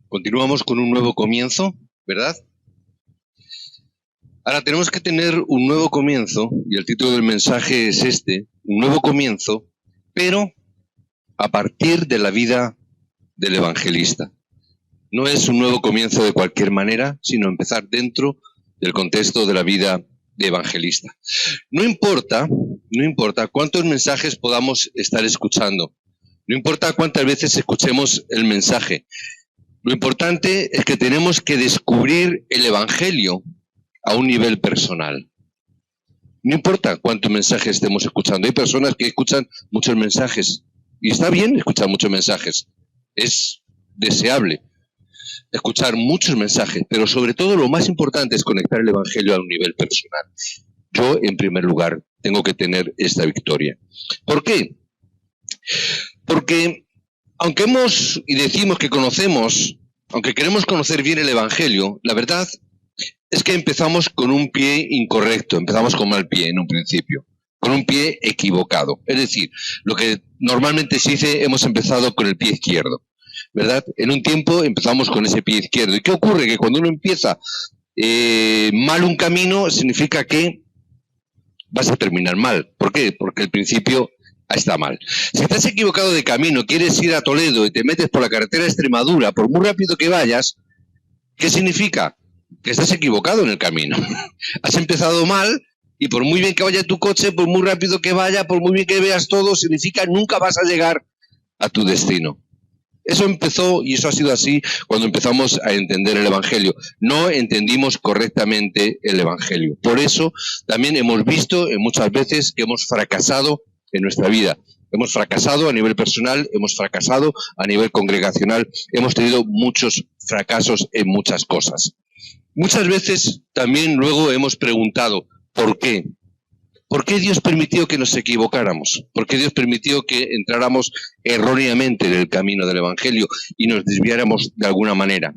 Continuamos con un nuevo comienzo, ¿verdad? Ahora tenemos que tener un nuevo comienzo, y el título del mensaje es este, un nuevo comienzo, pero a partir de la vida del evangelista. No es un nuevo comienzo de cualquier manera, sino empezar dentro del contexto de la vida de evangelista. No importa cuántos mensajes podamos estar escuchando, no importa cuántas veces escuchemos el mensaje. Lo importante es que tenemos que descubrir el evangelio a un nivel personal. No importa cuántos mensajes estemos escuchando. Hay personas que escuchan muchos mensajes y está bien escuchar muchos mensajes. Es deseable escuchar muchos mensajes, pero sobre todo lo más importante es conectar el evangelio a un nivel personal. Yo, en primer lugar, tengo que tener esta victoria. ¿Por qué? Porque aunque decimos que conocemos, aunque queremos conocer bien el evangelio, la verdad es que empezamos con un pie incorrecto, empezamos con mal pie en un principio, con un pie equivocado. Es decir, lo que normalmente se dice, hemos empezado con el pie izquierdo, ¿verdad? En un tiempo empezamos con ese pie izquierdo. ¿Y qué ocurre? Que cuando uno empieza mal un camino, significa que vas a terminar mal. ¿Por qué? Porque el principio está mal. Si estás equivocado de camino, quieres ir a Toledo y te metes por la carretera de Extremadura, por muy rápido que vayas, ¿qué significa? Que estás equivocado en el camino. Has empezado mal y por muy bien que vaya tu coche, por muy rápido que vaya, por muy bien que veas todo, significa nunca vas a llegar a tu destino. Eso empezó y eso ha sido así cuando empezamos a entender el evangelio. No entendimos correctamente el evangelio. Por eso también hemos visto muchas veces que hemos fracasado en nuestra vida. Hemos fracasado a nivel personal, hemos fracasado a nivel congregacional, hemos tenido muchos fracasos en muchas cosas. Muchas veces también luego hemos preguntado, ¿por qué? ¿Por qué Dios permitió que nos equivocáramos? ¿Por qué Dios permitió que entráramos erróneamente en el camino del evangelio y nos desviáramos de alguna manera?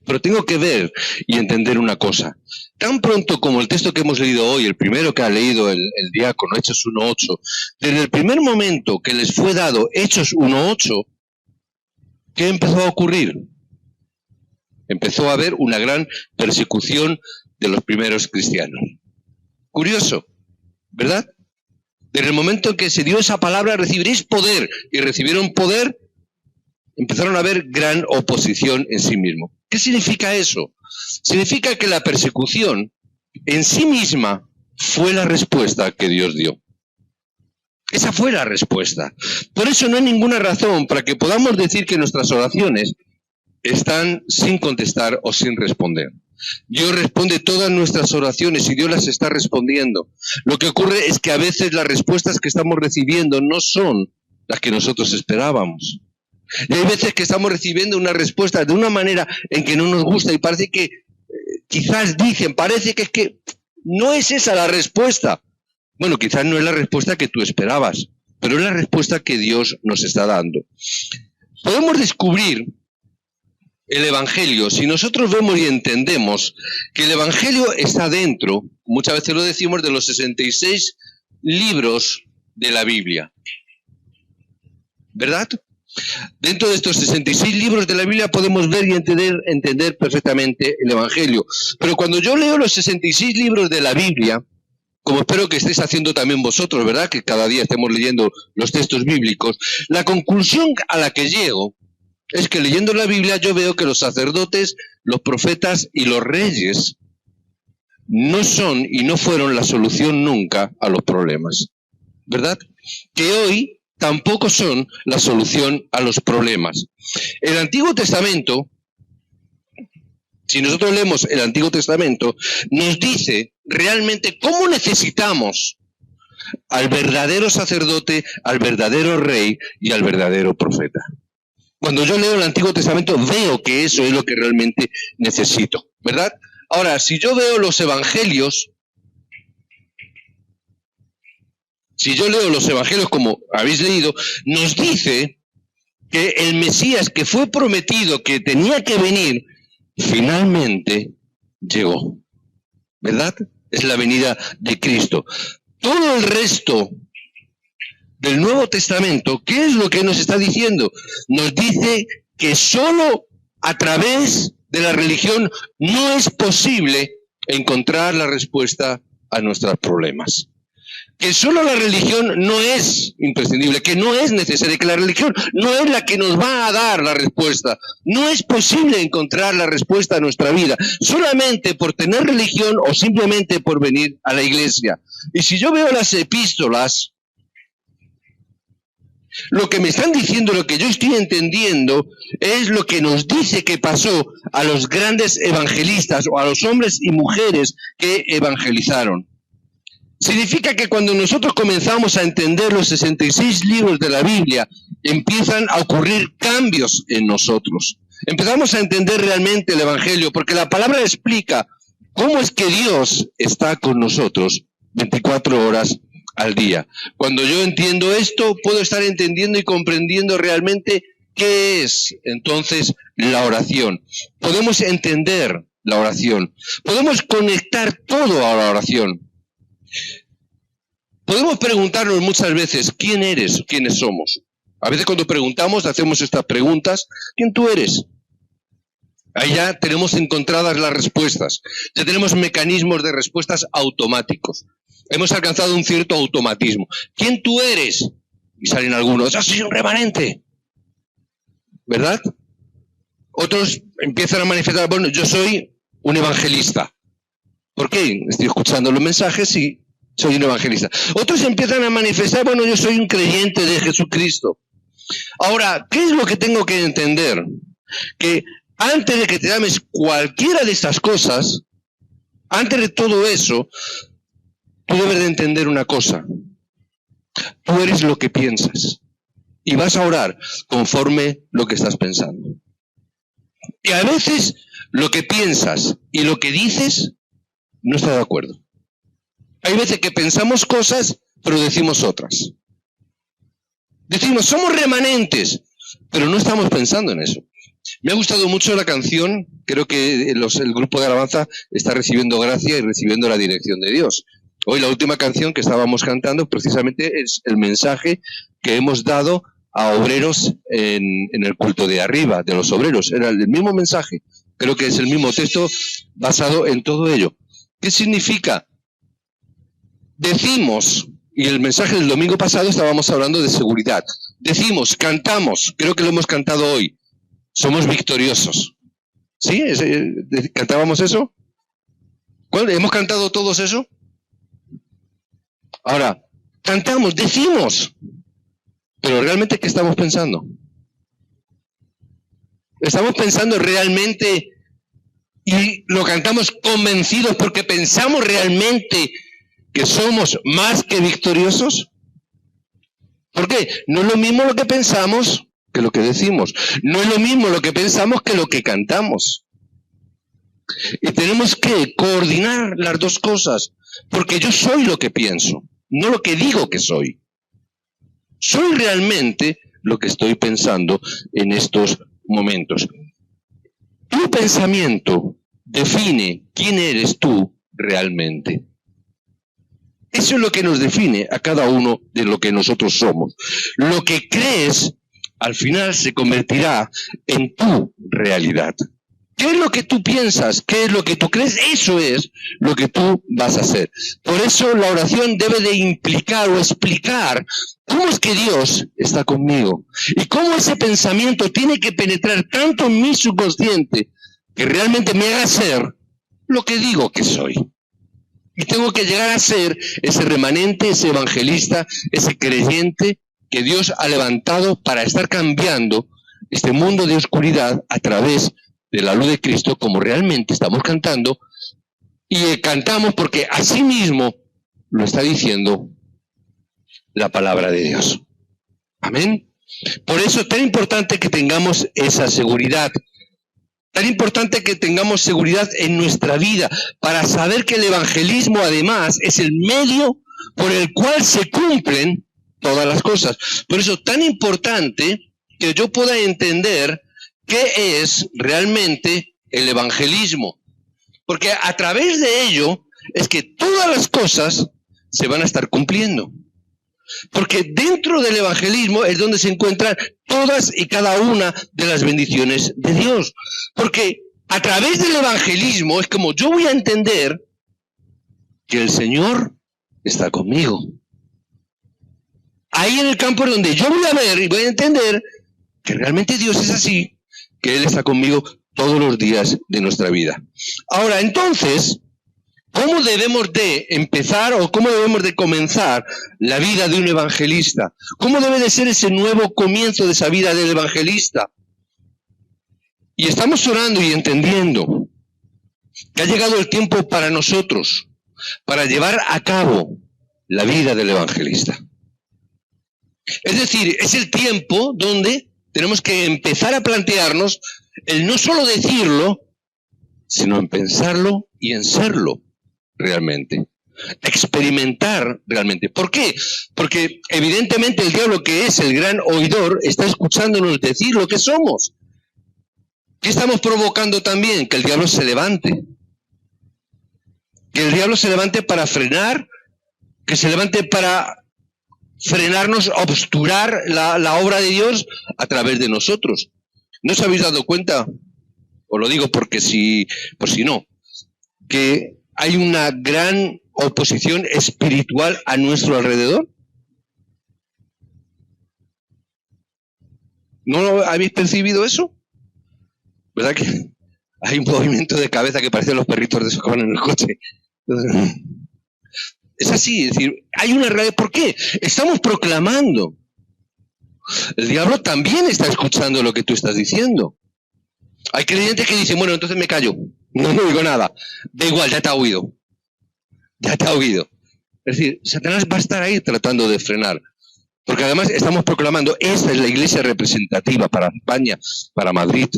Pero tengo que ver y entender una cosa. Tan pronto como el texto que hemos leído hoy, el primero que ha leído el diácono, Hechos 1:8, desde el primer momento que les fue dado Hechos 1:8, ¿qué empezó a ocurrir? Empezó a haber una gran persecución de los primeros cristianos. Curioso, ¿verdad? Desde el momento en que se dio esa palabra, recibiréis poder, y recibieron poder, empezaron a haber gran oposición en sí mismo. ¿Qué significa eso? Significa que la persecución en sí misma fue la respuesta que Dios dio. Esa fue la respuesta. Por eso no hay ninguna razón para que podamos decir que nuestras oraciones están sin contestar o sin responder. Dios responde todas nuestras oraciones y Dios las está respondiendo. Lo que ocurre es que a veces las respuestas que estamos recibiendo no son las que nosotros esperábamos. Y hay veces que estamos recibiendo una respuesta de una manera en que no nos gusta y parece que, parece que es que no es esa la respuesta. Bueno, quizás no es la respuesta que tú esperabas, pero es la respuesta que Dios nos está dando. Podemos descubrir el evangelio si nosotros vemos y entendemos que el evangelio está dentro, muchas veces lo decimos, de los 66 libros de la Biblia, ¿verdad? Dentro de estos 66 libros de la Biblia podemos ver y entender perfectamente el evangelio. Pero cuando yo leo los 66 libros de la Biblia, como espero que estéis haciendo también vosotros, ¿verdad? Que cada día estemos leyendo los textos bíblicos, la conclusión a la que llego es que leyendo la Biblia yo veo que los sacerdotes, los profetas y los reyes no son y no fueron la solución nunca a los problemas, ¿verdad? Que hoy tampoco son la solución a los problemas. El Antiguo Testamento, si nosotros leemos el Antiguo Testamento, nos dice realmente cómo necesitamos al verdadero sacerdote, al verdadero rey y al verdadero profeta. Cuando yo leo el Antiguo Testamento veo que eso es lo que realmente necesito, ¿verdad? Ahora, si yo veo los evangelios, si yo leo los evangelios como habéis leído, nos dice que el Mesías que fue prometido, que tenía que venir, finalmente llegó, ¿verdad? Es la venida de Cristo. Todo el resto del Nuevo Testamento, ¿qué es lo que nos está diciendo? Nos dice que solo a través de la religión no es posible encontrar la respuesta a nuestros problemas. Que solo la religión no es imprescindible, que no es necesaria, que la religión no es la que nos va a dar la respuesta. No es posible encontrar la respuesta a nuestra vida solamente por tener religión o simplemente por venir a la iglesia. Y si yo veo las epístolas, lo que me están diciendo, lo que yo estoy entendiendo, es lo que nos dice que pasó a los grandes evangelistas o a los hombres y mujeres que evangelizaron. Significa que cuando nosotros comenzamos a entender los 66 libros de la Biblia, empiezan a ocurrir cambios en nosotros. Empezamos a entender realmente el Evangelio, porque la palabra explica cómo es que Dios está con nosotros 24 horas al día. Cuando yo entiendo esto, puedo estar entendiendo y comprendiendo realmente qué es entonces la oración. Podemos entender la oración. Podemos conectar todo a la oración. Podemos preguntarnos muchas veces, ¿quién eres? ¿Quiénes somos? A veces cuando preguntamos, hacemos estas preguntas, ¿quién tú eres? Ahí ya tenemos encontradas las respuestas. Ya tenemos mecanismos de respuestas automáticos. Hemos alcanzado un cierto automatismo. ¿Quién tú eres? Y salen algunos, ¡yo soy un remanente! ¿Verdad? Otros empiezan a manifestar, bueno, yo soy un evangelista. ¿Por qué? Estoy escuchando los mensajes y soy un evangelista. Otros empiezan a manifestar, bueno, yo soy un creyente de Jesucristo. Ahora, ¿qué es lo que tengo que entender? Que antes de que te llames cualquiera de estas cosas, antes de todo eso, tú debes de entender una cosa. Tú eres lo que piensas. Y vas a orar conforme lo que estás pensando. Y a veces lo que piensas y lo que dices no está de acuerdo. Hay veces que pensamos cosas, pero decimos otras. Decimos, somos remanentes, pero no estamos pensando en eso. Me ha gustado mucho la canción, creo que el grupo de alabanza está recibiendo gracia y recibiendo la dirección de Dios. Hoy la última canción que estábamos cantando precisamente es el mensaje que hemos dado a obreros en el culto de arriba, de los obreros. Era el mismo mensaje, creo que es el mismo texto basado en todo ello. ¿Qué significa? Decimos, y el mensaje del domingo pasado estábamos hablando de seguridad. Decimos, cantamos, creo que lo hemos cantado hoy, somos victoriosos. ¿Sí? ¿Cantábamos eso? ¿Hemos cantado todos eso? Ahora, cantamos, decimos, pero realmente ¿qué estamos pensando? ¿Estamos pensando realmente y lo cantamos convencidos porque pensamos realmente que somos más que victoriosos? ¿Por qué? No es lo mismo lo que pensamos que lo que decimos. No es lo mismo lo que pensamos que lo que cantamos. Y tenemos que coordinar las dos cosas, porque yo soy lo que pienso, no lo que digo que soy. Soy realmente lo que estoy pensando en estos momentos. Tu pensamiento define quién eres tú realmente. Eso es lo que nos define a cada uno de lo que nosotros somos. Lo que crees, al final se convertirá en tu realidad. ¿Qué es lo que tú piensas? ¿Qué es lo que tú crees? Eso es lo que tú vas a hacer. Por eso la oración debe de implicar o explicar cómo es que Dios está conmigo y cómo ese pensamiento tiene que penetrar tanto en mi subconsciente que realmente me haga ser lo que digo que soy. Y tengo que llegar a ser ese remanente, ese evangelista, ese creyente que Dios ha levantado para estar cambiando este mundo de oscuridad a través de la luz de Cristo, como realmente estamos cantando, y cantamos porque así mismo lo está diciendo la palabra de Dios. Amén. Por eso es tan importante que tengamos esa seguridad, tan importante que tengamos seguridad en nuestra vida, para saber que el evangelismo además es el medio por el cual se cumplen todas las cosas. Por eso es tan importante que yo pueda entender qué es realmente el evangelismo. Porque a través de ello es que todas las cosas se van a estar cumpliendo. Porque dentro del evangelismo es donde se encuentran todas y cada una de las bendiciones de Dios. Porque a través del evangelismo es como yo voy a entender que el Señor está conmigo. Ahí en el campo es donde yo voy a ver y voy a entender que realmente Dios es así, que Él está conmigo todos los días de nuestra vida. Ahora, entonces, ¿cómo debemos de empezar o cómo debemos de comenzar la vida de un evangelista? ¿Cómo debe de ser ese nuevo comienzo de esa vida del evangelista? Y estamos orando y entendiendo que ha llegado el tiempo para nosotros, para llevar a cabo la vida del evangelista. Es decir, es el tiempo donde tenemos que empezar a plantearnos el no solo decirlo, sino en pensarlo y en serlo realmente. Experimentar realmente. ¿Por qué? Porque evidentemente el diablo, que es el gran oidor, está escuchándonos decir lo que somos. ¿Qué estamos provocando también? Que el diablo se levante. Que el diablo se levante para frenar, que se levante para frenarnos, obsturar la obra de Dios a través de nosotros. ¿No os habéis dado cuenta? Os lo digo porque por si no, que hay una gran oposición espiritual a nuestro alrededor. ¿No lo habéis percibido eso? ¿Verdad que hay un movimiento de cabeza que parecen los perritos de esos que van en el coche? Es así, es decir, hay una realidad. ¿Por qué? Estamos proclamando. El diablo también está escuchando lo que tú estás diciendo. Hay creyentes que dicen, bueno, entonces me callo, no digo nada. Da igual, ya te ha oído. Ya te ha oído. Es decir, Satanás va a estar ahí tratando de frenar. Porque además estamos proclamando, esta es la iglesia representativa para España, para Madrid.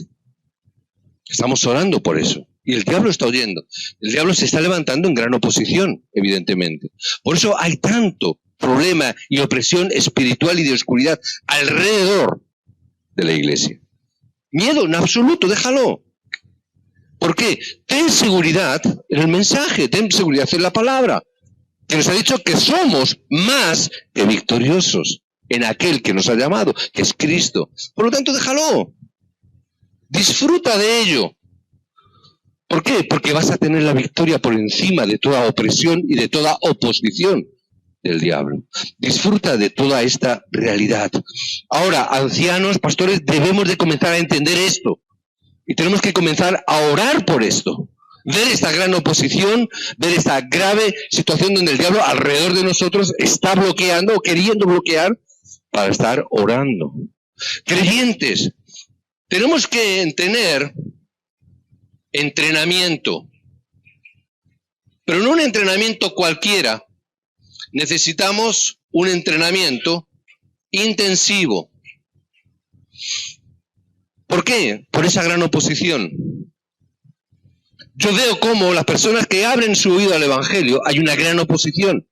Estamos orando por eso. Y el diablo está oyendo. El diablo se está levantando en gran oposición, evidentemente. Por eso hay tanto problema y opresión espiritual y de oscuridad alrededor de la iglesia. Miedo en absoluto, déjalo. ¿Por qué? Ten seguridad en el mensaje, ten seguridad en la palabra, que nos ha dicho que somos más que victoriosos en aquel que nos ha llamado, que es Cristo. Por lo tanto, déjalo. Disfruta de ello. ¿Por qué? Porque vas a tener la victoria por encima de toda opresión y de toda oposición del diablo. Disfruta de toda esta realidad. Ahora, ancianos, pastores, debemos de comenzar a entender esto. Y tenemos que comenzar a orar por esto. Ver esta gran oposición, ver esta grave situación donde el diablo alrededor de nosotros está bloqueando o queriendo bloquear para estar orando. Creyentes, tenemos que tener entrenamiento, pero no un entrenamiento cualquiera. Necesitamos un entrenamiento intensivo. ¿Por qué? Por esa gran oposición. Yo veo cómo las personas que abren su oído al Evangelio, hay una gran oposición.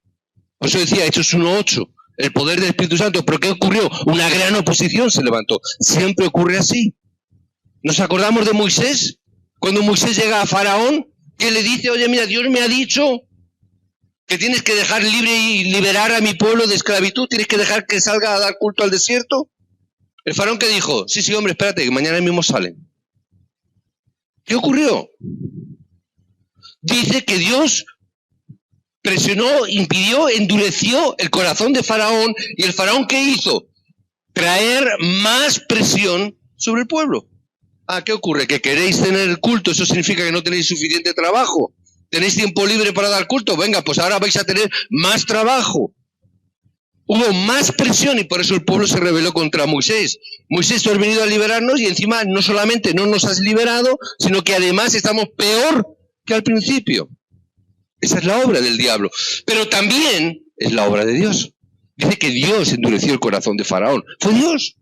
Por eso decía Hechos 1:8, el poder del Espíritu Santo. ¿Pero qué ocurrió? Una gran oposición se levantó. Siempre ocurre así. ¿Nos acordamos de Moisés? Cuando Moisés llega a Faraón, que le dice, oye, mira, Dios me ha dicho que tienes que dejar libre y liberar a mi pueblo de esclavitud, tienes que dejar que salga a dar culto al desierto. El faraón que dijo, sí, hombre, espérate, que mañana mismo salen. ¿Qué ocurrió? Dice que Dios presionó, impidió, endureció el corazón de Faraón, y el faraón ¿qué hizo? Traer más presión sobre el pueblo. ¿Qué ocurre? ¿Que queréis tener el culto? ¿Eso significa que no tenéis suficiente trabajo? ¿Tenéis tiempo libre para dar culto? Venga, pues ahora vais a tener más trabajo. Hubo más presión y por eso el pueblo se rebeló contra Moisés. Moisés, tú has venido a liberarnos y encima no solamente no nos has liberado, sino que además estamos peor que al principio. Esa es la obra del diablo. Pero también es la obra de Dios. Dice que Dios endureció el corazón de Faraón. Fue Dios.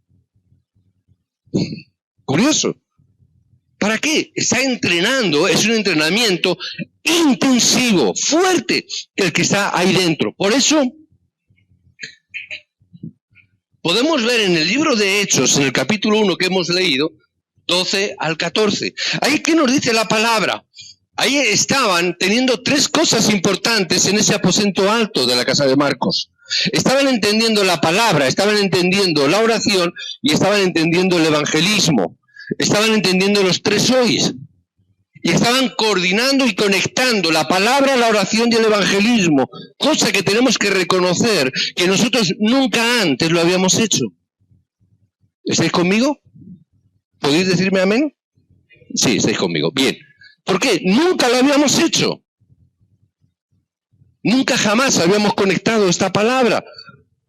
Curioso. ¿Para qué? Está entrenando, es un entrenamiento intensivo, fuerte, el que está ahí dentro. Por eso, podemos ver en el libro de Hechos, en el capítulo 1 que hemos leído, 12 al 14. Ahí, ¿qué nos dice la palabra? Ahí estaban teniendo tres cosas importantes en ese aposento alto de la casa de Marcos. Estaban entendiendo la palabra, estaban entendiendo la oración y estaban entendiendo el evangelismo. Estaban entendiendo los tres hoys. Y estaban coordinando y conectando la palabra, la oración y el evangelismo. Cosa que tenemos que reconocer que nosotros nunca antes lo habíamos hecho. ¿Estáis conmigo? ¿Podéis decirme amén? Sí, estáis conmigo. Bien. ¿Por qué? Nunca lo habíamos hecho. Nunca jamás habíamos conectado esta palabra.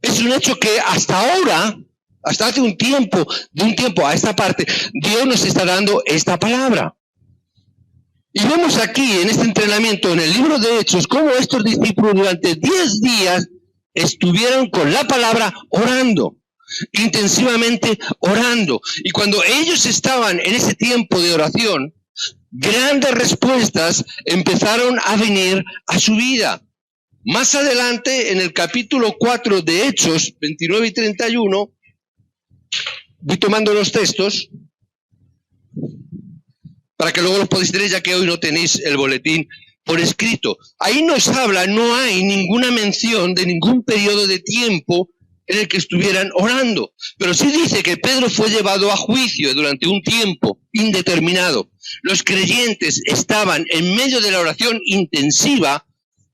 Es un hecho que hasta ahora, hasta hace un tiempo, de un tiempo a esta parte, Dios nos está dando esta palabra. Y vemos aquí, en este entrenamiento, en el libro de Hechos, cómo estos discípulos durante 10 días estuvieron con la palabra orando, intensivamente orando. Y cuando ellos estaban en ese tiempo de oración, grandes respuestas empezaron a venir a su vida. Más adelante, en el capítulo 4 de Hechos, 29 y 31, voy tomando los textos, para que luego los podáis tener, ya que hoy no tenéis el boletín por escrito. Ahí nos habla, no hay ninguna mención de ningún periodo de tiempo en el que estuvieran orando. Pero sí dice que Pedro fue llevado a juicio durante un tiempo indeterminado. Los creyentes estaban en medio de la oración intensiva,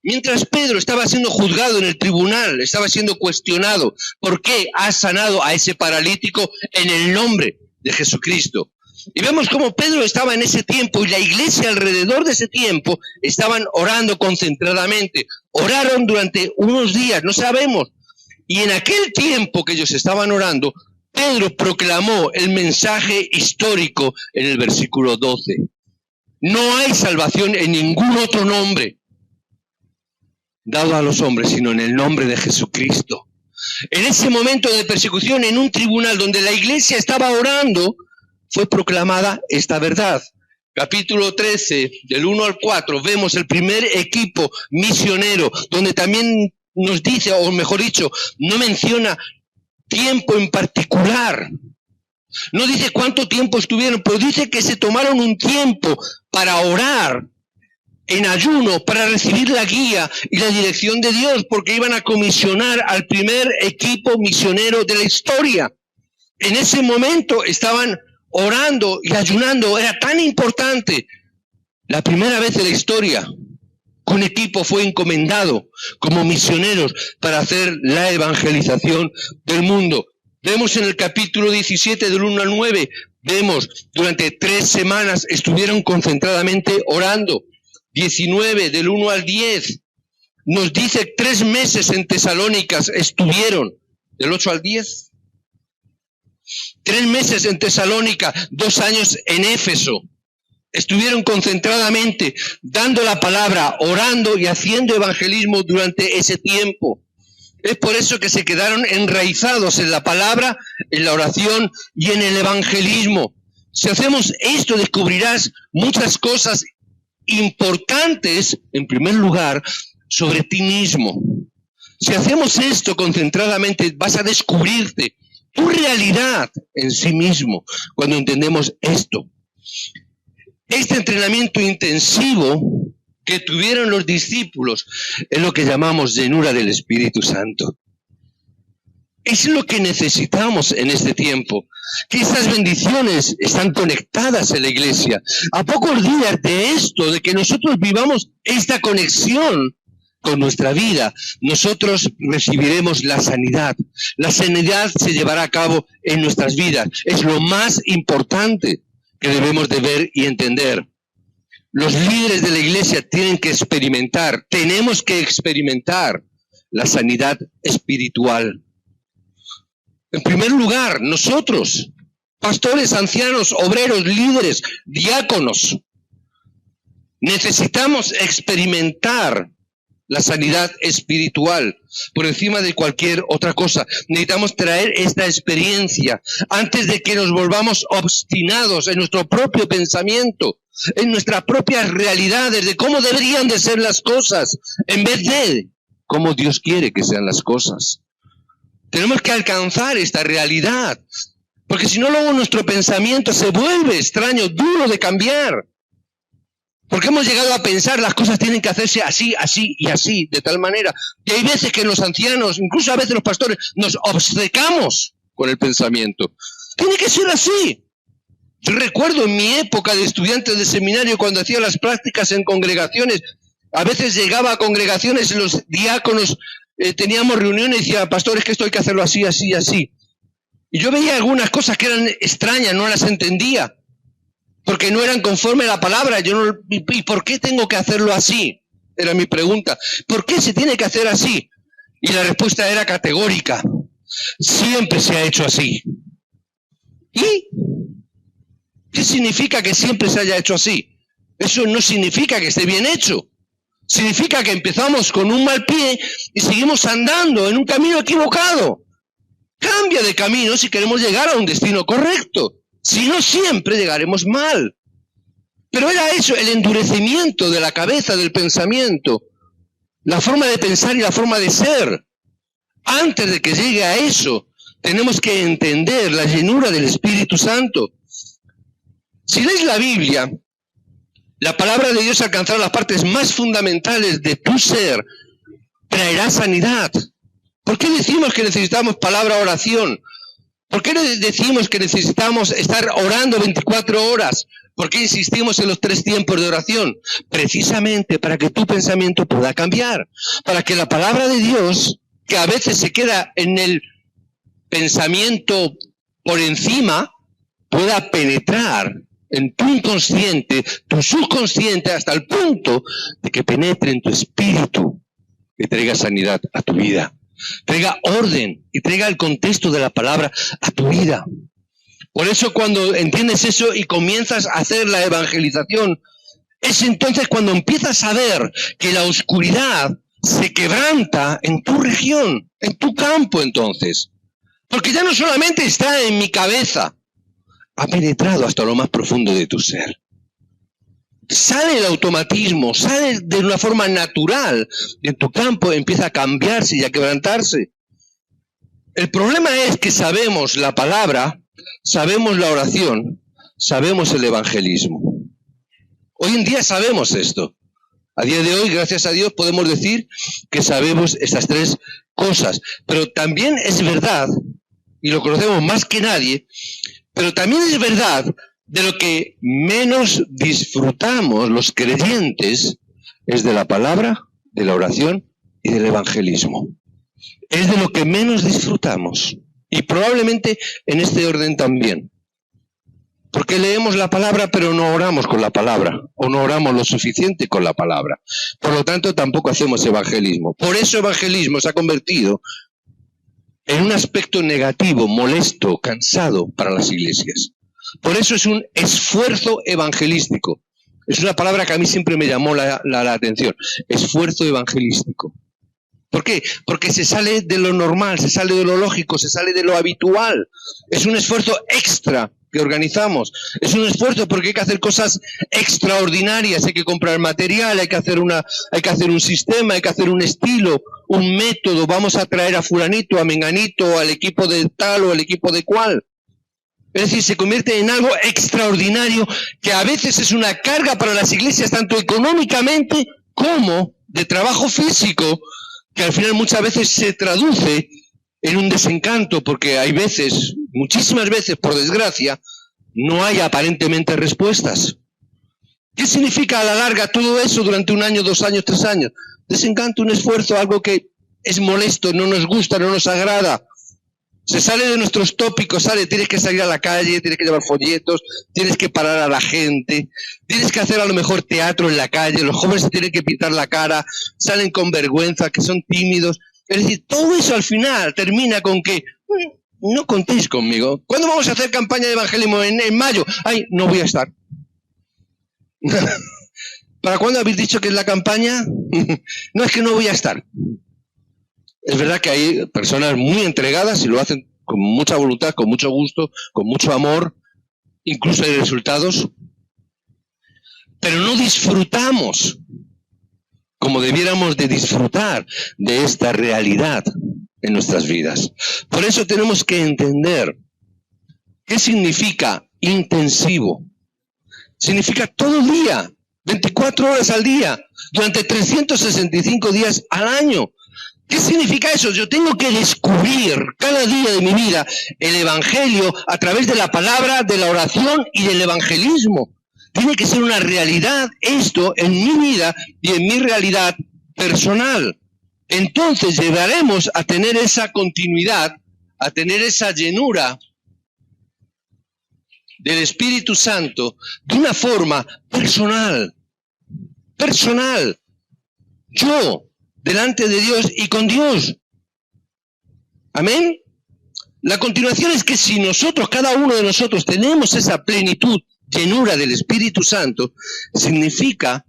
mientras Pedro estaba siendo juzgado en el tribunal, estaba siendo cuestionado. ¿Por qué ha sanado a ese paralítico en el nombre de Jesucristo? Y vemos cómo Pedro estaba en ese tiempo y la iglesia alrededor de ese tiempo estaban orando concentradamente. Oraron durante unos días, no sabemos. Y en aquel tiempo que ellos estaban orando, Pedro proclamó el mensaje histórico en el versículo 12. No hay salvación en ningún otro nombre dado a los hombres, sino en el nombre de Jesucristo. En ese momento de persecución, en un tribunal donde la iglesia estaba orando, fue proclamada esta verdad. Capítulo 13, del 1 al 4, vemos el primer equipo misionero, donde también nos dice, o mejor dicho, no menciona tiempo en particular. No dice cuánto tiempo estuvieron, pero dice que se tomaron un tiempo para orar en ayuno, para recibir la guía y la dirección de Dios, porque iban a comisionar al primer equipo misionero de la historia. En ese momento estaban orando y ayunando. Era tan importante. La primera vez en la historia que un equipo fue encomendado como misioneros para hacer la evangelización del mundo. Vemos en el capítulo 17 del 1 al 9, vemos durante 3 semanas estuvieron concentradamente orando. 19 del 1 al 10 nos dice 3 meses en Tesalónicas estuvieron, del 8 al 10. 3 meses en Tesalónica, 2 años en Éfeso. Estuvieron concentradamente dando la palabra, orando y haciendo evangelismo durante ese tiempo. Es por eso que se quedaron enraizados en la palabra, en la oración y en el evangelismo. Si hacemos esto, descubrirás muchas cosas importantes, en primer lugar, sobre ti mismo. Si hacemos esto concentradamente, vas a descubrirte tu realidad en sí mismo cuando entendemos esto. Este entrenamiento intensivo que tuvieron los discípulos es lo que llamamos llenura del Espíritu Santo. Es lo que necesitamos en este tiempo, que estas bendiciones están conectadas en la iglesia. A pocos días de esto, de que nosotros vivamos esta conexión con nuestra vida, nosotros recibiremos la sanidad. La sanidad se llevará a cabo en nuestras vidas. Es lo más importante que debemos de ver y entender. Los líderes de la iglesia tienen que experimentar, tenemos que experimentar la sanidad espiritual. En primer lugar, nosotros, pastores, ancianos, obreros, líderes, diáconos, necesitamos experimentar la sanidad espiritual por encima de cualquier otra cosa. Necesitamos traer esta experiencia antes de que nos volvamos obstinados en nuestro propio pensamiento, en nuestras propias realidades de cómo deberían de ser las cosas, en vez de cómo Dios quiere que sean las cosas. Tenemos que alcanzar esta realidad, porque si no, luego nuestro pensamiento se vuelve extraño, duro de cambiar. Porque hemos llegado a pensar las cosas tienen que hacerse así, así y así, de tal manera. Y hay veces que los ancianos, incluso a veces los pastores, nos obcecamos con el pensamiento. Tiene que ser así. Yo recuerdo en mi época de estudiante de seminario, cuando hacía las prácticas en congregaciones, a veces llegaba a congregaciones y los diáconos teníamos reuniones y decía, pastor, es que esto hay que hacerlo así, así, así. Y yo veía algunas cosas que eran extrañas, no las entendía. Porque no eran conforme a la palabra. ¿Y por qué tengo que hacerlo así? Era mi pregunta. ¿Por qué se tiene que hacer así? Y la respuesta era categórica. Siempre se ha hecho así. ¿Y qué significa que siempre se haya hecho así? Eso no significa que esté bien hecho. Significa que empezamos con un mal pie y seguimos andando en un camino equivocado. Cambia de camino si queremos llegar a un destino correcto. Si no, siempre llegaremos mal. Pero era eso, el endurecimiento de la cabeza, del pensamiento, la forma de pensar y la forma de ser. Antes de que llegue a eso, tenemos que entender la llenura del Espíritu Santo. Si lees la Biblia, la palabra de Dios alcanzará las partes más fundamentales de tu ser, traerá sanidad. ¿Por qué decimos que necesitamos palabra oración? ¿Por qué decimos que necesitamos estar orando 24 horas? ¿Por qué insistimos en los 3 tiempos de oración? Precisamente para que tu pensamiento pueda cambiar. Para que la palabra de Dios, que a veces se queda en el pensamiento por encima, pueda penetrar en tu inconsciente, tu subconsciente, hasta el punto de que penetre en tu espíritu, que traiga sanidad a tu vida. Traiga orden y traiga el contexto de la palabra a tu vida. Por eso cuando entiendes eso y comienzas a hacer la evangelización, es entonces cuando empiezas a ver que la oscuridad se quebranta en tu región, en tu campo entonces. Porque ya no solamente está en mi cabeza, ha penetrado hasta lo más profundo de tu ser. Sale el automatismo, sale de una forma natural, en tu campo empieza a cambiarse y a quebrantarse. El problema es que sabemos la palabra, sabemos la oración, sabemos el evangelismo. Hoy en día sabemos esto. A día de hoy, gracias a Dios, podemos decir que sabemos estas 3 cosas. Pero también es verdad, y lo conocemos más que nadie, pero también es verdad de lo que menos disfrutamos los creyentes es de la palabra, de la oración y del evangelismo. Es de lo que menos disfrutamos. Y probablemente en este orden también. Porque leemos la palabra pero no oramos con la palabra. O no oramos lo suficiente con la palabra. Por lo tanto tampoco hacemos evangelismo. Por eso evangelismo se ha convertido en un aspecto negativo, molesto, cansado para las iglesias. Por eso es un esfuerzo evangelístico. Es una palabra que a mí siempre me llamó la atención. Esfuerzo evangelístico. ¿Por qué? Porque se sale de lo normal, se sale de lo lógico, se sale de lo habitual. Es un esfuerzo extra que organizamos. Es un esfuerzo porque hay que hacer cosas extraordinarias. Hay que comprar material, hay que hacer un sistema, hay que hacer un estilo, un método. Vamos a traer a fulanito, a menganito, al equipo de tal o al equipo de cual. Es decir, se convierte en algo extraordinario que a veces es una carga para las iglesias, tanto económicamente como de trabajo físico, que al final muchas veces se traduce en un desencanto, porque hay veces, muchísimas veces, por desgracia, no hay aparentemente respuestas. ¿Qué significa a la larga todo eso durante 1 año, 2 años, 3 años? Desencanto, un esfuerzo, algo que es molesto, no nos gusta, no nos agrada. Se sale de nuestros tópicos, tienes que salir a la calle, tienes que llevar folletos, tienes que parar a la gente, tienes que hacer a lo mejor teatro en la calle, los jóvenes se tienen que pintar la cara, salen con vergüenza, que son tímidos. Es decir, todo eso al final termina con que no contéis conmigo. ¿Cuándo vamos a hacer campaña de evangelismo? En mayo. Ay, no voy a estar. ¿Para cuándo habéis dicho que es la campaña? No, es que no voy a estar. Es verdad que hay personas muy entregadas y lo hacen con mucha voluntad, con mucho gusto, con mucho amor, incluso hay resultados, pero no disfrutamos como debiéramos de disfrutar de esta realidad en nuestras vidas. Por eso tenemos que entender qué significa intensivo. Significa todo el día, 24 horas al día, durante 365 días al año. ¿Qué significa eso? Yo tengo que descubrir cada día de mi vida el Evangelio a través de la palabra, de la oración y del evangelismo. Tiene que ser una realidad esto en mi vida y en mi realidad personal. Entonces llegaremos a tener esa continuidad, a tener esa llenura del Espíritu Santo de una forma personal. Personal. Yo, delante de Dios y con Dios. Amén. La continuación es que si nosotros, cada uno de nosotros, tenemos esa plenitud, llenura del Espíritu Santo, significa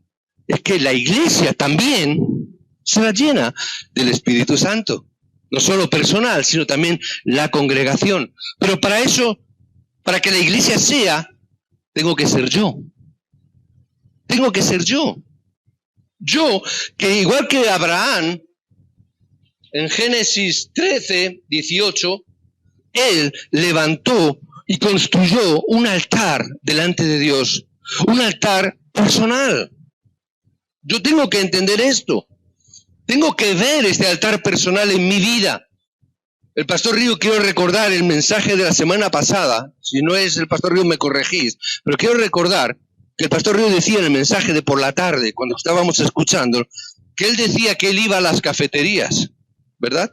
es que la iglesia también será llena del Espíritu Santo. No solo personal, sino también la congregación. Pero para eso, para que la iglesia sea, tengo que ser yo. Tengo que ser yo. Yo, que igual que Abraham, en Génesis 13, 18, él levantó y construyó un altar delante de Dios, un altar personal. Yo tengo que entender esto. Tengo que ver este altar personal en mi vida. El pastor Río, quiero recordar el mensaje de la semana pasada. Si no es el pastor Río, me corregís. Pero quiero recordar que el pastor Río decía en el mensaje de por la tarde, cuando estábamos escuchando, que él decía que él iba a las cafeterías, ¿verdad?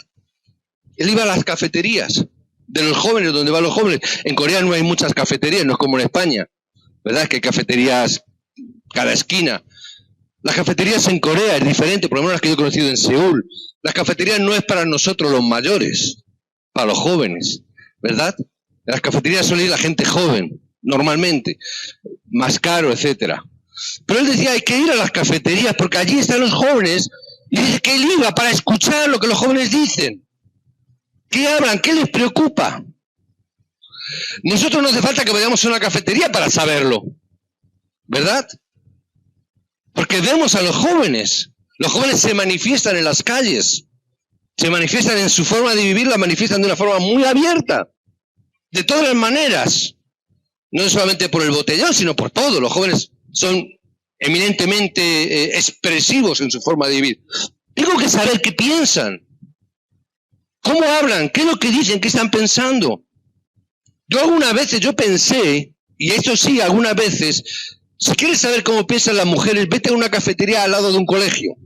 Él iba a las cafeterías de los jóvenes, donde van los jóvenes. En Corea no hay muchas cafeterías, no es como en España, ¿verdad? Que hay cafeterías cada esquina. Las cafeterías en Corea es diferente, por lo menos las que yo he conocido en Seúl. Las cafeterías no es para nosotros los mayores, para los jóvenes, ¿verdad? Las cafeterías suele ir la gente joven, normalmente, más caro, etcétera. Pero él decía, hay que ir a las cafeterías porque allí están los jóvenes, y dice que él iba para escuchar lo que los jóvenes dicen. ¿Qué hablan? ¿Qué les preocupa? Nosotros no hace falta que vayamos a una cafetería para saberlo, ¿verdad? Porque vemos a los jóvenes. Los jóvenes se manifiestan en las calles, se manifiestan en su forma de vivir, la manifiestan de una forma muy abierta, de todas las maneras. No solamente por el botellón, sino por todo. Los jóvenes son eminentemente expresivos en su forma de vivir. Tengo que saber qué piensan, cómo hablan, qué es lo que dicen, qué están pensando. Yo algunas veces, yo pensé, y esto sí, algunas veces, si quieres saber cómo piensan las mujeres, vete a una cafetería al lado de un colegio.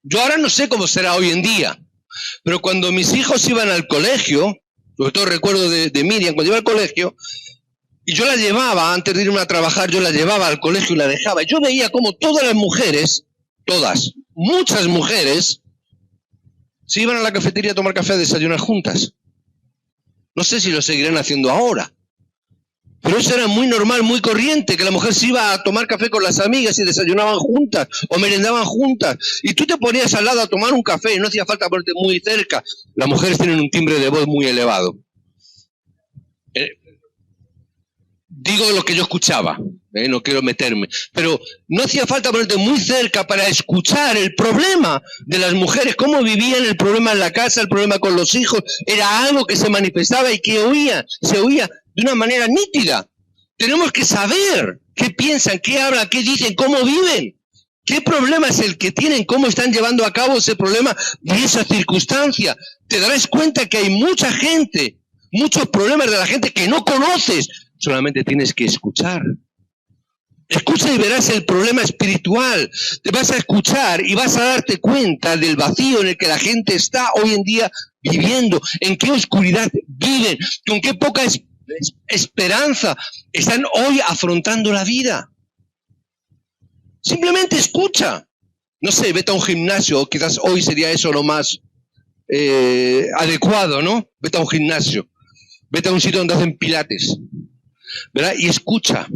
Yo ahora no sé cómo será hoy en día, pero cuando mis hijos iban al colegio, sobre todo recuerdo de Miriam, cuando iba al colegio, y yo la llevaba, antes de irme a trabajar, yo la llevaba al colegio y la dejaba. Yo veía como todas las mujeres, todas, muchas mujeres, se iban a la cafetería a tomar café, a desayunar juntas. No sé si lo seguirán haciendo ahora. Pero eso era muy normal, muy corriente, que la mujer se iba a tomar café con las amigas y desayunaban juntas o merendaban juntas. Y tú te ponías al lado a tomar un café y no hacía falta ponerte muy cerca. Las mujeres tienen un timbre de voz muy elevado. Digo lo que yo escuchaba, no quiero meterme. Pero no hacía falta ponerte muy cerca para escuchar el problema de las mujeres, cómo vivían el problema en la casa, el problema con los hijos. Era algo que se manifestaba y que se oía de una manera nítida. Tenemos que saber qué piensan, qué hablan, qué dicen, cómo viven, qué problema es el que tienen, cómo están llevando a cabo ese problema y esa circunstancia. Te darás cuenta que hay mucha gente, muchos problemas de la gente que no conoces, solamente tienes que escuchar. Escucha y verás el problema espiritual. Te vas a escuchar y vas a darte cuenta del vacío en el que la gente está hoy en día viviendo, en qué oscuridad viven, con qué poca esperanza están hoy afrontando la vida. Simplemente escucha. No sé, vete a un gimnasio, quizás hoy sería eso lo más adecuado, ¿no? Vete a un gimnasio, vete a un sitio donde hacen pilates, ¿verdad? Y escucha.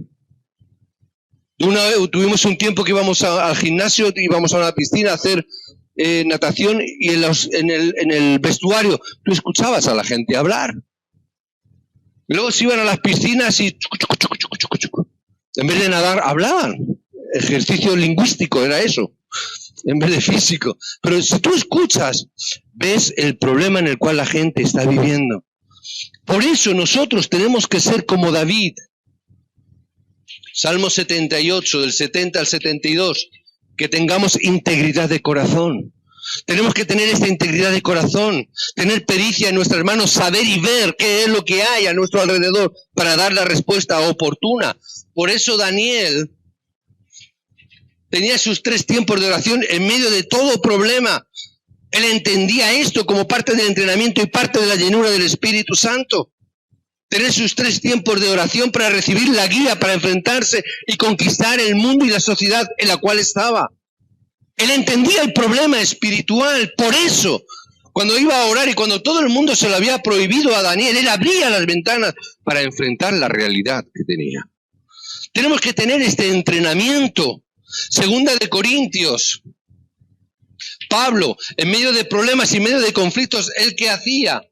Una vez tuvimos un tiempo que íbamos al gimnasio, íbamos a una piscina a hacer natación y en el vestuario tú escuchabas a la gente hablar. Y luego se iban a las piscinas y en vez de nadar hablaban. Ejercicio lingüístico era eso, en vez de físico. Pero si tú escuchas, ves el problema en el cual la gente está viviendo. Por eso nosotros tenemos que ser como David. Salmo 78, del 70 al 72, que tengamos integridad de corazón. Tenemos que tener esta integridad de corazón, tener pericia en nuestras manos, saber y ver qué es lo que hay a nuestro alrededor para dar la respuesta oportuna. Por eso Daniel tenía sus 3 tiempos de oración en medio de todo problema. Él entendía esto como parte del entrenamiento y parte de la llenura del Espíritu Santo. Tener sus 3 tiempos de oración para recibir la guía, para enfrentarse y conquistar el mundo y la sociedad en la cual estaba. Él entendía el problema espiritual. Por eso, cuando iba a orar y cuando todo el mundo se lo había prohibido a Daniel, él abría las ventanas para enfrentar la realidad que tenía. Tenemos que tener este entrenamiento. 2 de Corintios. Pablo, en medio de problemas y en medio de conflictos, ¿él qué hacía?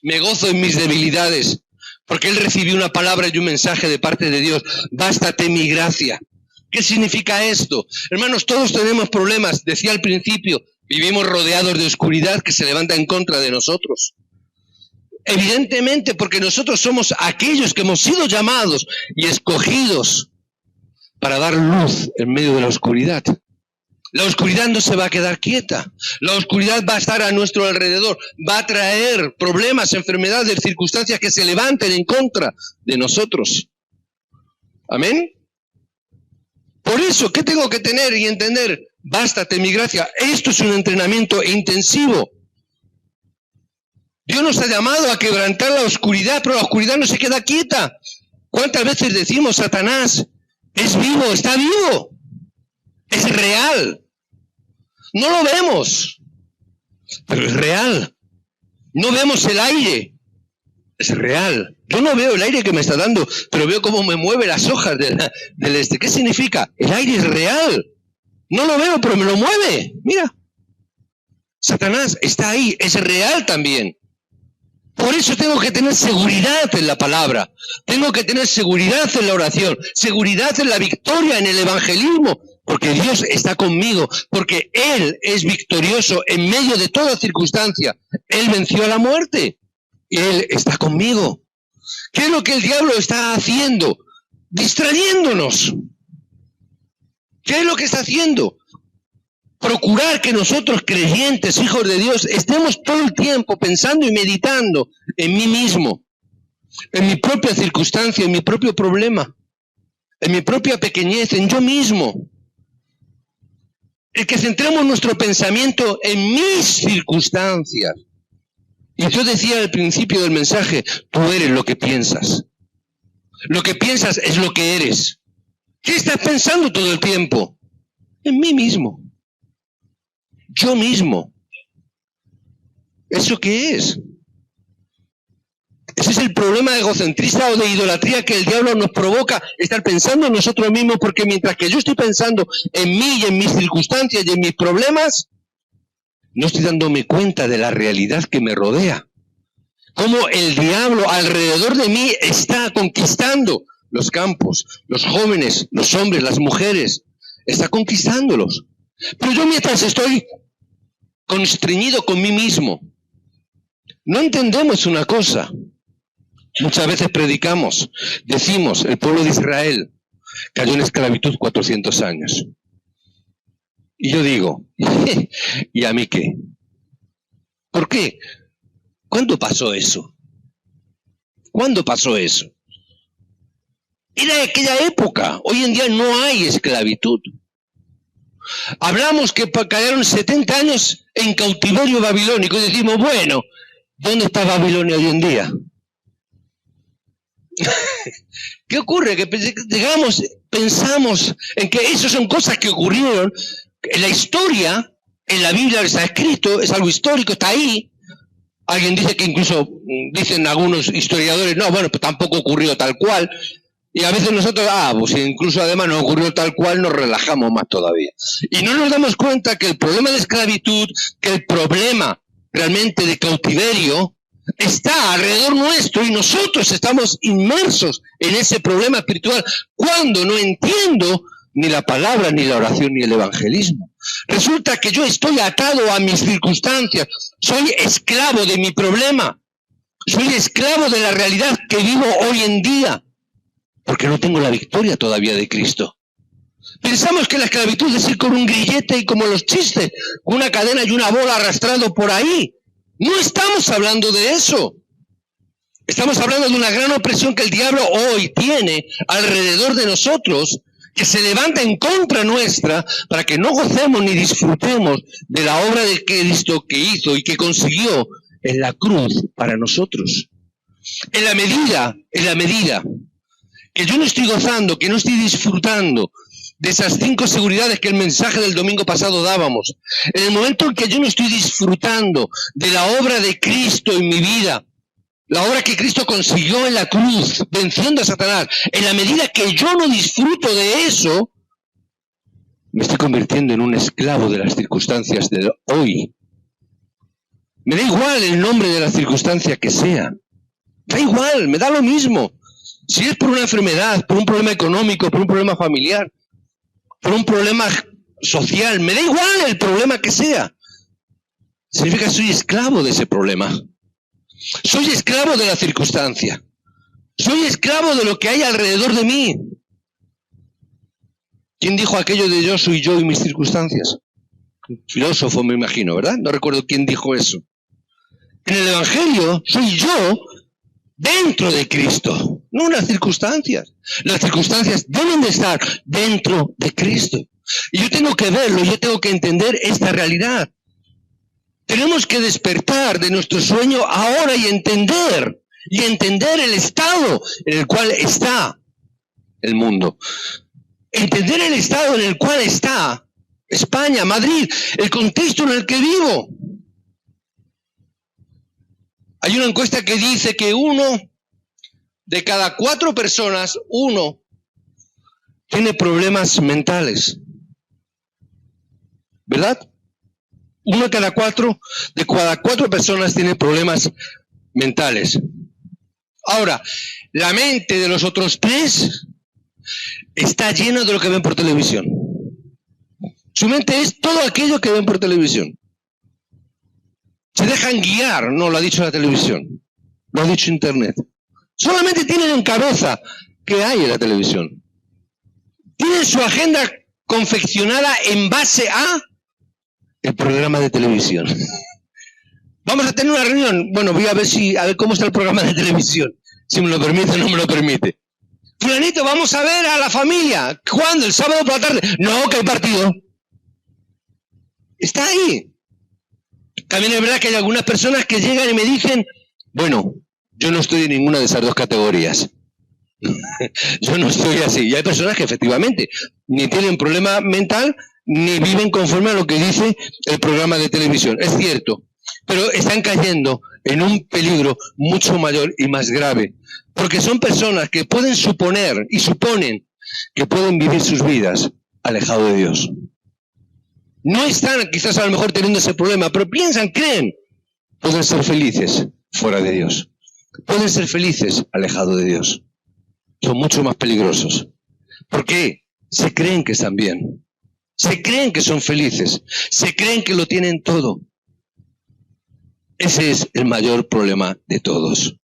Me gozo en mis debilidades, porque él recibió una palabra y un mensaje de parte de Dios. Bástate mi gracia. ¿Qué significa esto? Hermanos, todos tenemos problemas. Decía al principio, vivimos rodeados de oscuridad que se levanta en contra de nosotros. Evidentemente, porque nosotros somos aquellos que hemos sido llamados y escogidos para dar luz en medio de la oscuridad. La oscuridad no se va a quedar quieta. La oscuridad va a estar a nuestro alrededor. Va a traer problemas, enfermedades, circunstancias que se levanten en contra de nosotros. ¿Amén? Por eso, ¿qué tengo que tener y entender? Bástate mi gracia. Esto es un entrenamiento intensivo. Dios nos ha llamado a quebrantar la oscuridad, pero la oscuridad no se queda quieta. ¿Cuántas veces decimos, Satanás es vivo, está vivo? Es real. No lo vemos, pero es real. No vemos el aire, es real. Yo no veo el aire que me está dando, pero veo cómo me mueve las hojas del este. ¿Qué significa? El aire es real. No lo veo, pero me lo mueve. Mira, Satanás está ahí, es real también. Por eso tengo que tener seguridad en la palabra. Tengo que tener seguridad en la oración, seguridad en la victoria, en el evangelismo. Porque Dios está conmigo, porque Él es victorioso en medio de toda circunstancia. Él venció a la muerte. Él está conmigo. ¿Qué es lo que el diablo está haciendo? Distrayéndonos. ¿Qué es lo que está haciendo? Procurar que nosotros, creyentes, hijos de Dios, estemos todo el tiempo pensando y meditando en mí mismo, en mi propia circunstancia, en mi propio problema, en mi propia pequeñez, en yo mismo. El que centremos nuestro pensamiento en mis circunstancias. Y yo decía al principio del mensaje, tú eres lo que piensas. Lo que piensas es lo que eres. ¿Qué estás pensando todo el tiempo? En mí mismo. Yo mismo. ¿Eso qué es? Ese es el problema egocentrista o de idolatría que el diablo nos provoca, estar pensando en nosotros mismos, porque mientras que yo estoy pensando en mí y en mis circunstancias y en mis problemas, no estoy dándome cuenta de la realidad que me rodea. Cómo el diablo alrededor de mí está conquistando los campos, los jóvenes, los hombres, las mujeres, está conquistándolos. Pero yo mientras estoy constreñido con mí mismo, no entendemos una cosa. Muchas veces predicamos, decimos, el pueblo de Israel cayó en esclavitud 400 años. Y yo digo, ¿y a mí qué? ¿Por qué? ¿Cuándo pasó eso? ¿Cuándo pasó eso? Era aquella época. Hoy en día no hay esclavitud. Hablamos que cayeron 70 años en cautiverio babilónico y decimos, bueno, ¿dónde está Babilonia hoy en día? ¿Qué ocurre? Que pensamos en que eso son cosas que ocurrieron en la historia, en la Biblia está escrito, es algo histórico, está ahí. Alguien dice que incluso, dicen algunos historiadores, no, bueno, pues tampoco ocurrió tal cual. Y a veces nosotros, pues incluso además no ocurrió tal cual, nos relajamos más todavía. Y no nos damos cuenta que el problema de esclavitud, que el problema realmente de cautiverio, está alrededor nuestro y nosotros estamos inmersos en ese problema espiritual cuando no entiendo ni la palabra, ni la oración, ni el evangelismo. Resulta que yo estoy atado a mis circunstancias, soy esclavo de mi problema, soy esclavo de la realidad que vivo hoy en día. porque no tengo la victoria todavía de Cristo. Pensamos que la esclavitud es ir con un grillete y como los chistes, con una cadena y una bola arrastrando por ahí. No estamos hablando de eso. Estamos hablando de una gran opresión que el diablo hoy tiene alrededor de nosotros, que se levanta en contra nuestra para que no gocemos ni disfrutemos de la obra de Cristo que hizo y que consiguió en la cruz para nosotros. En la medida que yo no estoy gozando, que no estoy disfrutando de esas 5 seguridades que el mensaje del domingo pasado dábamos, en el momento en que yo no estoy disfrutando de la obra de Cristo en mi vida, la obra que Cristo consiguió en la cruz, venciendo a Satanás, en la medida que yo no disfruto de eso, me estoy convirtiendo en un esclavo de las circunstancias de hoy. Me da igual el nombre de la circunstancia que sea. Da igual, me da lo mismo. Si es por una enfermedad, por un problema económico, por un problema familiar, por un problema social, me da igual el problema que sea. Significa que soy esclavo de ese problema. Soy esclavo de la circunstancia. Soy esclavo de lo que hay alrededor de mí. ¿Quién dijo aquello de yo soy yo y mis circunstancias? Un filósofo, me imagino, ¿verdad? No recuerdo quién dijo eso. En el Evangelio soy yo dentro de Cristo, no las circunstancias. Las circunstancias deben de estar dentro de Cristo. Y yo tengo que verlo, yo tengo que entender esta realidad. Tenemos que despertar de nuestro sueño ahora y entender el estado en el cual está el mundo. Entender el estado en el cual está España, Madrid, el contexto en el que vivo. Hay una encuesta que dice que 1 de cada 4 personas, 1 tiene problemas mentales. ¿Verdad? 1 de cada 4 personas tiene problemas mentales. Ahora, la mente de los otros 3 está llena de lo que ven por televisión. Su mente es todo aquello que ven por televisión. Se dejan guiar, no lo ha dicho la televisión, lo ha dicho Internet. Solamente tienen en cabeza qué hay en la televisión. Tienen su agenda confeccionada en base a el programa de televisión. Vamos a tener una reunión. Bueno, voy a ver cómo está el programa de televisión. Si me lo permite o no me lo permite. Fulanito, vamos a ver a la familia. ¿Cuándo? ¿El sábado por la tarde? No, que hay partido. Está ahí. También es verdad que hay algunas personas que llegan y me dicen, bueno, yo no estoy en ninguna de esas 2 categorías. Yo no estoy así. Y hay personas que efectivamente ni tienen problema mental ni viven conforme a lo que dice el programa de televisión. Es cierto, pero están cayendo en un peligro mucho mayor y más grave. Porque son personas que pueden suponer y suponen que pueden vivir sus vidas alejados de Dios. No están quizás a lo mejor teniendo ese problema, pero piensan, creen, pueden ser felices fuera de Dios. Pueden ser felices alejados de Dios. Son mucho más peligrosos. Porque se creen que están bien. Se creen que son felices. Se creen que lo tienen todo. Ese es el mayor problema de todos.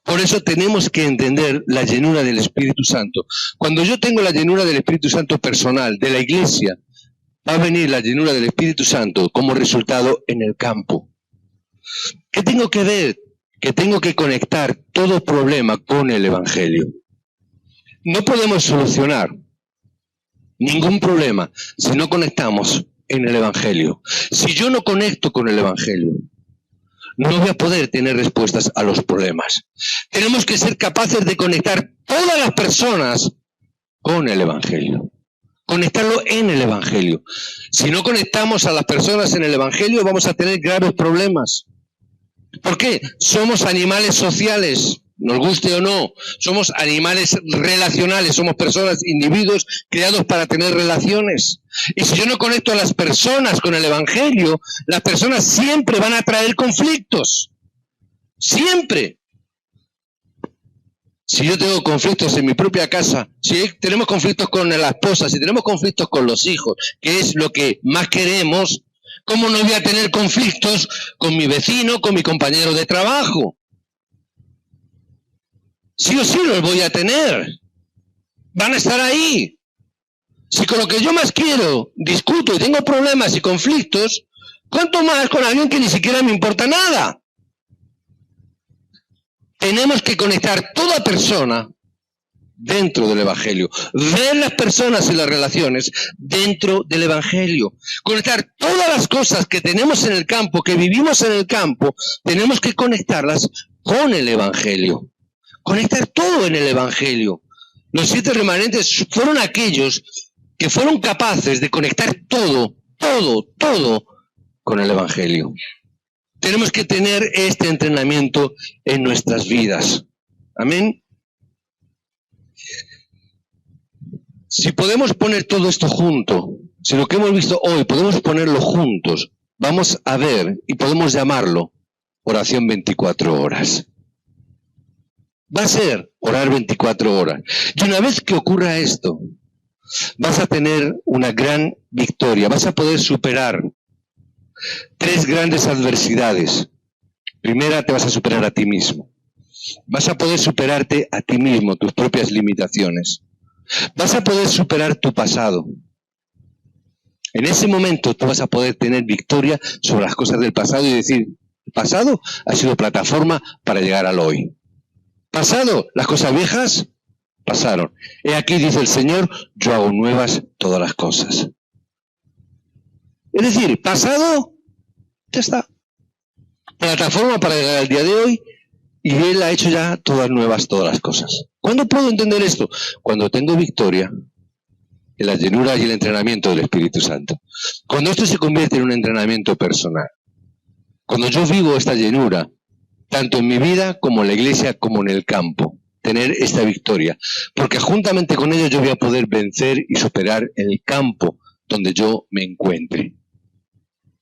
Por eso tenemos que entender la llenura del Espíritu Santo. Cuando yo tengo la llenura del Espíritu Santo personal, de la iglesia, va a venir la llenura del Espíritu Santo como resultado en el campo. ¿Qué tengo que ver? Que tengo que conectar todo problema con el Evangelio. No podemos solucionar ningún problema si no conectamos en el Evangelio. Si yo no conecto con el Evangelio, no voy a poder tener respuestas a los problemas. Tenemos que ser capaces de conectar todas las personas con el Evangelio. Conectarlo en el Evangelio. Si no conectamos a las personas en el Evangelio, vamos a tener graves problemas. ¿Por qué? Somos animales sociales, nos guste o no. Somos animales relacionales, somos personas, individuos creados para tener relaciones. Y si yo no conecto a las personas con el Evangelio, las personas siempre van a traer conflictos. Siempre. Si yo tengo conflictos en mi propia casa, si tenemos conflictos con la esposa, si tenemos conflictos con los hijos, que es lo que más queremos, ¿cómo no voy a tener conflictos con mi vecino, con mi compañero de trabajo? Sí o sí los voy a tener. van a estar ahí. Si con lo que yo más quiero discuto y tengo problemas y conflictos, ¿cuánto más con alguien que ni siquiera me importa nada? Tenemos que conectar toda persona dentro del Evangelio. Ver las personas y las relaciones dentro del Evangelio. Conectar todas las cosas que tenemos en el campo, que vivimos en el campo, tenemos que conectarlas con el Evangelio. Conectar todo en el Evangelio. Los 7 remanentes fueron aquellos que fueron capaces de conectar todo con el Evangelio. Tenemos que tener este entrenamiento en nuestras vidas. Amén. Si podemos poner todo esto junto, si lo que hemos visto hoy podemos ponerlo juntos, vamos a ver y podemos llamarlo oración 24 horas. Va a ser orar 24 horas. Y una vez que ocurra esto, vas a tener una gran victoria. Vas a poder superar 3 grandes adversidades. Primera, te vas a superar a ti mismo. Vas a poder superarte a ti mismo, tus propias limitaciones. Vas a poder superar tu pasado. En ese momento tú vas a poder tener victoria sobre las cosas del pasado y decir, el pasado ha sido plataforma para llegar al hoy. Pasado, las cosas viejas pasaron. He aquí, dice el Señor, yo hago nuevas todas las cosas. Es decir, pasado, ya está. Plataforma para llegar al día de hoy y Él ha hecho ya todas nuevas todas las cosas. ¿Cuándo puedo entender esto? Cuando tengo victoria en la llenura y el entrenamiento del Espíritu Santo. Cuando esto se convierte en un entrenamiento personal. Cuando yo vivo esta llenura, tanto en mi vida como en la iglesia como en el campo. Tener esta victoria. Porque juntamente con ello yo voy a poder vencer y superar el campo donde yo me encuentre.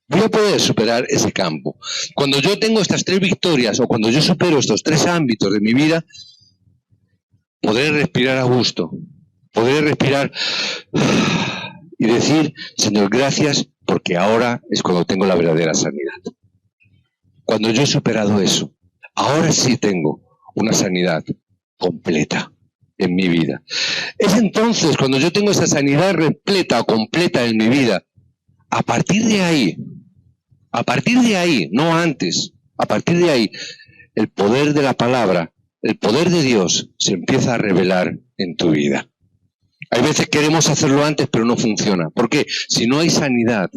Voy a poder superar ese campo. Cuando yo tengo estas 3 victorias o cuando yo supero estos 3 ámbitos de mi vida, podré respirar a gusto. Podré respirar y decir, Señor, gracias, porque ahora es cuando tengo la verdadera sanidad. Cuando yo he superado eso, ahora sí tengo una sanidad completa en mi vida. Es entonces cuando yo tengo esa sanidad repleta o completa en mi vida, a partir de ahí, no antes, a partir de ahí, el poder de la palabra, el poder de Dios se empieza a revelar en tu vida. Hay veces queremos hacerlo antes, pero no funciona. ¿Por qué? Si no hay sanidad,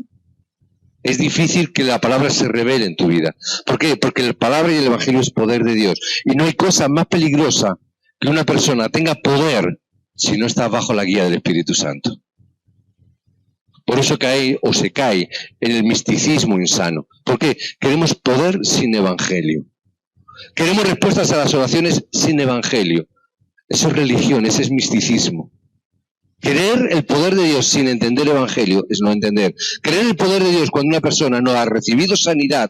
es difícil que la palabra se revele en tu vida. ¿Por qué? Porque la palabra y el Evangelio es poder de Dios. Y no hay cosa más peligrosa que una persona tenga poder si no está bajo la guía del Espíritu Santo. Por eso cae o se cae en el misticismo insano. ¿Por qué? Queremos poder sin Evangelio. Queremos respuestas a las oraciones sin Evangelio. Eso es religión, ese es misticismo. Creer el poder de Dios sin entender el Evangelio es no entender. Creer el poder de Dios cuando una persona no ha recibido sanidad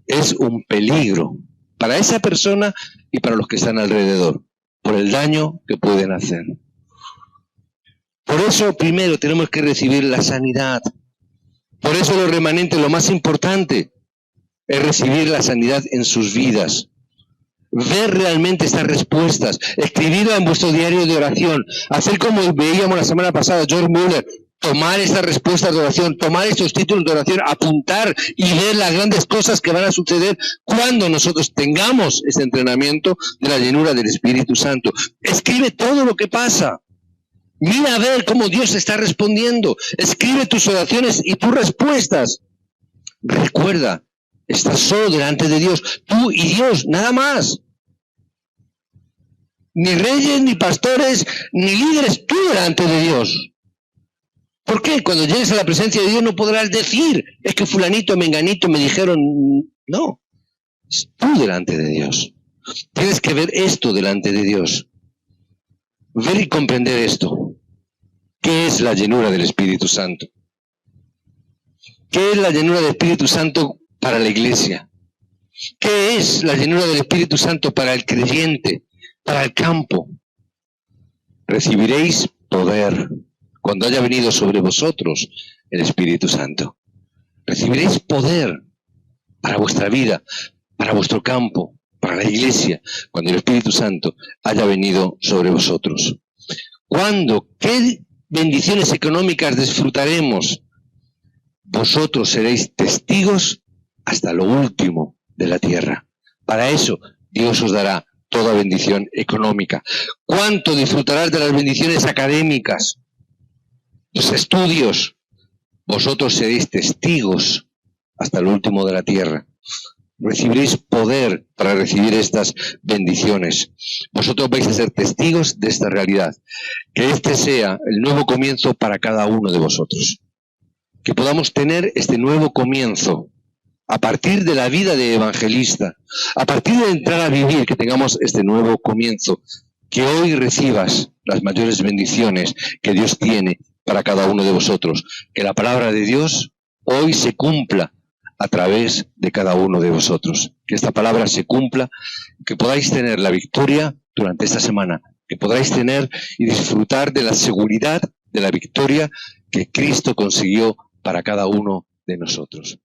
es un peligro para esa persona y para los que están alrededor, por el daño que pueden hacer. Por eso primero tenemos que recibir la sanidad. Por eso los remanentes, lo más importante es recibir la sanidad en sus vidas. Ver realmente estas respuestas, escribirla en vuestro diario de oración, hacer como veíamos la semana pasada, George Muller, tomar estas respuestas de oración, tomar estos títulos de oración, apuntar y ver las grandes cosas que van a suceder cuando nosotros tengamos este entrenamiento de la llenura del Espíritu Santo. Escribe todo lo que pasa. Mira a ver cómo Dios está respondiendo. Escribe tus oraciones y tus respuestas. Recuerda, estás solo delante de Dios, tú y Dios, nada más. Ni reyes, ni pastores, ni líderes, tú delante de Dios. ¿Por qué? Cuando llegues a la presencia de Dios no podrás decir, es que fulanito, menganito me dijeron, no. Es tú delante de Dios. Tienes que ver esto delante de Dios. Ver y comprender esto. ¿Qué es la llenura del Espíritu Santo? ¿Qué es la llenura del Espíritu Santo para la iglesia? ¿Qué es la llenura del Espíritu Santo para el creyente, para el campo? Recibiréis poder cuando haya venido sobre vosotros el Espíritu Santo. Recibiréis poder para vuestra vida, para vuestro campo, para la iglesia, cuando el Espíritu Santo haya venido sobre vosotros. ¿Cuándo? ¿Qué bendiciones económicas disfrutaremos? Vosotros seréis testigos hasta lo último de la tierra. Para eso Dios os dará toda bendición económica. ¿Cuánto disfrutarás de las bendiciones académicas? Los estudios. Vosotros seréis testigos hasta lo último de la tierra. Recibiréis poder para recibir estas bendiciones. Vosotros vais a ser testigos de esta realidad. Que este sea el nuevo comienzo para cada uno de vosotros. Que podamos tener este nuevo comienzo a partir de la vida de evangelista, a partir de entrar a vivir, que tengamos este nuevo comienzo. Que hoy recibas las mayores bendiciones que Dios tiene para cada uno de vosotros. Que la palabra de Dios hoy se cumpla a través de cada uno de vosotros. Que esta palabra se cumpla, que podáis tener la victoria durante esta semana, que podáis tener y disfrutar de la seguridad de la victoria que Cristo consiguió para cada uno de nosotros.